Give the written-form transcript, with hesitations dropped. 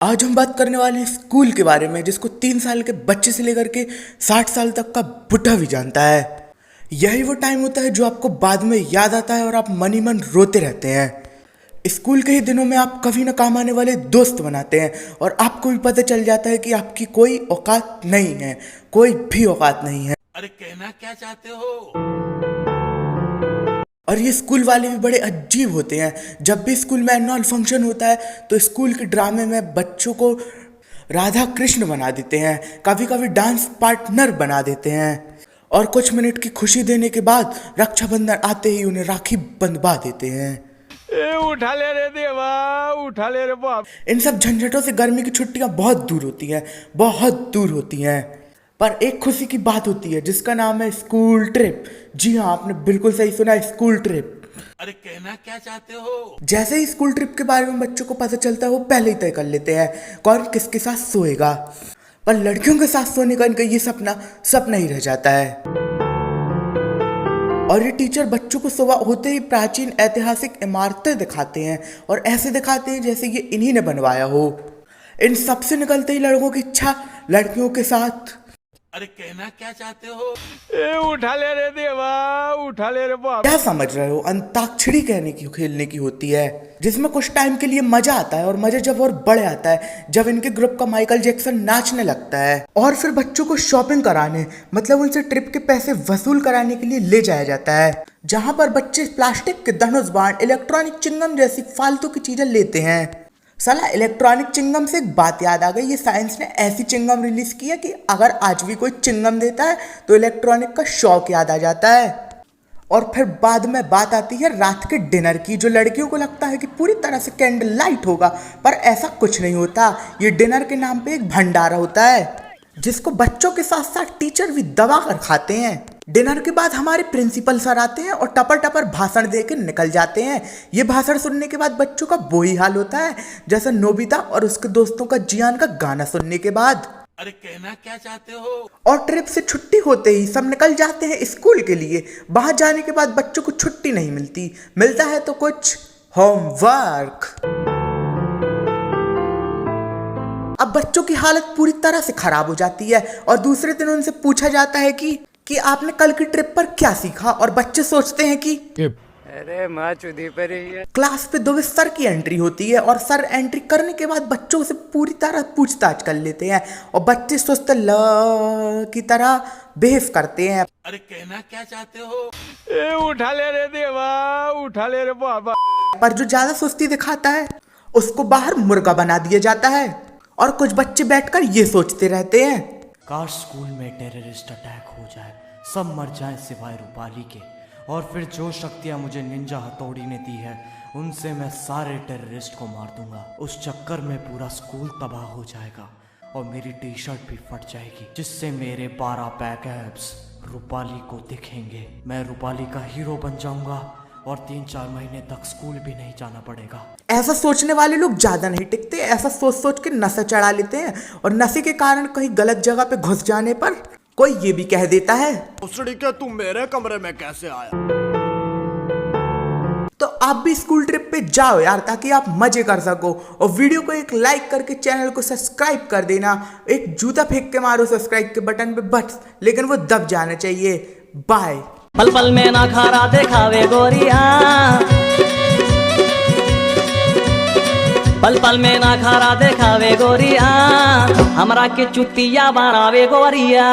आज हम बात करने वाले हैं स्कूल के बारे में, जिसको 3 साल के बच्चे से लेकर के 60 साल तक का बुढ़ा भी जानता है। यही वो टाइम होता है जो आपको बाद में याद आता है और आप मन ही मन रोते रहते हैं। स्कूल के ही दिनों में आप कभी न काम आने वाले दोस्त बनाते हैं और आपको भी पता चल जाता है कि आपकी कोई औकात नहीं है, कोई भी औकात नहीं है। अरे कहना क्या चाहते हो? और ये स्कूल वाले भी बड़े अजीब होते हैं। जब भी स्कूल में एनुअल फंक्शन होता है तो स्कूल के ड्रामे में बच्चों को राधा कृष्ण बना देते हैं, कभी कभी डांस पार्टनर बना देते हैं और कुछ मिनट की खुशी देने के बाद रक्षाबंधन आते ही उन्हें राखी बंधवा देते हैं। उठा ले रे देवा, उठा ले रे बाप। इन सब झंझटों से गर्मी की छुट्टियां बहुत दूर होती हैं, बहुत दूर होती हैं। पर एक खुशी की बात होती है जिसका नाम है स्कूल ट्रिप। जी हाँ, आपने बिल्कुल सही सुना, स्कूल ट्रिप। अरे कहना क्या चाहते हो? जैसे ही स्कूल ट्रिप के बारे में बच्चों को पता चलता है वो पहले ही तय कर लेते हैं कौन किसके साथ सोएगा। पर लड़कियों के साथ सोने का इनका ये सपना ही रह जाता है। और ये टीचर बच्चों को सुबह होते ही प्राचीन ऐतिहासिक इमारतें दिखाते हैं और ऐसे दिखाते हैं जैसे ये इन्हीं ने बनवाया हो। इन सबसे निकलते ही लड़कों की इच्छा लड़कियों के साथ। अरे कहना क्या चाहते हो? उठा ले रे देवा, उठा ले रे बाप। क्या समझ रहे हो? अंताक्षरी खेलने की होती है, जिसमें कुछ टाइम के लिए मजा आता है और मजा जब और बढ़ आता है जब इनके ग्रुप का माइकल जैक्सन नाचने लगता है। और फिर बच्चों को शॉपिंग कराने, मतलब उनसे ट्रिप के पैसे वसूल कराने के लिए ले जाया जाता है, जहाँ पर बच्चे प्लास्टिक के धनुष बाण, इलेक्ट्रॉनिक चिंगम जैसी फालतू की चीजें लेते हैं। साला इलेक्ट्रॉनिक चिंगम से एक बात याद आ गई, ये साइंस ने ऐसी चिंगम रिलीज की है कि अगर आज भी कोई चिंगम देता है तो इलेक्ट्रॉनिक का शौक याद आ जाता है। और फिर बाद में बात आती है रात के डिनर की, जो लड़कियों को लगता है कि पूरी तरह से कैंडल लाइट होगा, पर ऐसा कुछ नहीं होता। ये डिनर के नाम पे एक भंडारा होता है जिसको बच्चों के साथ साथ टीचर भी दबा कर खाते हैं। डिनर के बाद हमारे प्रिंसिपल सर आते हैं और टपर टपर भाषण दे के निकल जाते हैं। ये भाषण सुनने के बाद बच्चों का वही हाल होता है जैसे नोबिता और उसके दोस्तों का जियान का गाना सुनने के बाद। अरे कहना क्या चाहते हो? और ट्रिप से छुट्टी होते ही सब निकल जाते हैं स्कूल के लिए। वहां जाने के बाद बच्चों को छुट्टी नहीं मिलती, मिलता है तो कुछ होमवर्क। अब बच्चों की हालत पूरी तरह से खराब हो जाती है और दूसरे दिन उनसे पूछा जाता है कि आपने कल की ट्रिप पर क्या सीखा, और बच्चे सोचते हैं कि अरे माँ चुदी पर ही है। क्लास पे दो सर की एंट्री होती है और सर एंट्री करने के बाद बच्चों से पूरी तरह पूछताछ कर लेते हैं और बच्चे सोचते ल की तरह बिहेव करते हैं। अरे कहना क्या चाहते हो? उठा ले रे देवा, उठा ले रे बाबा। पर जो ज्यादा सुस्ती दिखाता है उसको बाहर मुर्गा बना दिया जाता है और कुछ बच्चे बैठकर ये सोचते रहते हैं, काश स्कूल में टेररिस्ट अटैक हो जाए, सब मर जाए सिवाय रूपाली के, और फिर जो शक्तियां मुझे निंजा हथौड़ी ने दी है उनसे मैं सारे टेररिस्ट को मार दूंगा। उस चक्कर में पूरा स्कूल तबाह हो जाएगा और मेरी टी शर्ट भी फट जाएगी, जिससे मेरे 12 पैक एब्स रूपाली को दिखेंगे। मैं रूपाली का हीरो बन जाऊंगा और 3-4 महीने तक स्कूल भी नहीं जाना पड़ेगा। ऐसा सोचने वाले लोग ज्यादा नहीं टिकते। ऐसा सोच सोच के नशा चढ़ा लेते हैं और नशे के कारण कहीं गलत जगह पे घुस जाने पर कोई ये भी कह देता है, उसड़ी के तू मेरे कमरे में कैसे आया? तो आप भी स्कूल ट्रिप पे जाओ यार, ताकि आप मजे कर सको। और वीडियो को एक लाइक करके चैनल को सब्सक्राइब कर देना। एक जूता फेंक के मारो सब्सक्राइब के बटन पे बस, लेकिन वो दब जाना चाहिए। बाय। पल पल में ना खारा देखावे गोरिया, पल पल में ना खारा देखावे गोरिया, हमरा के चुतिया बनावे गोरिया।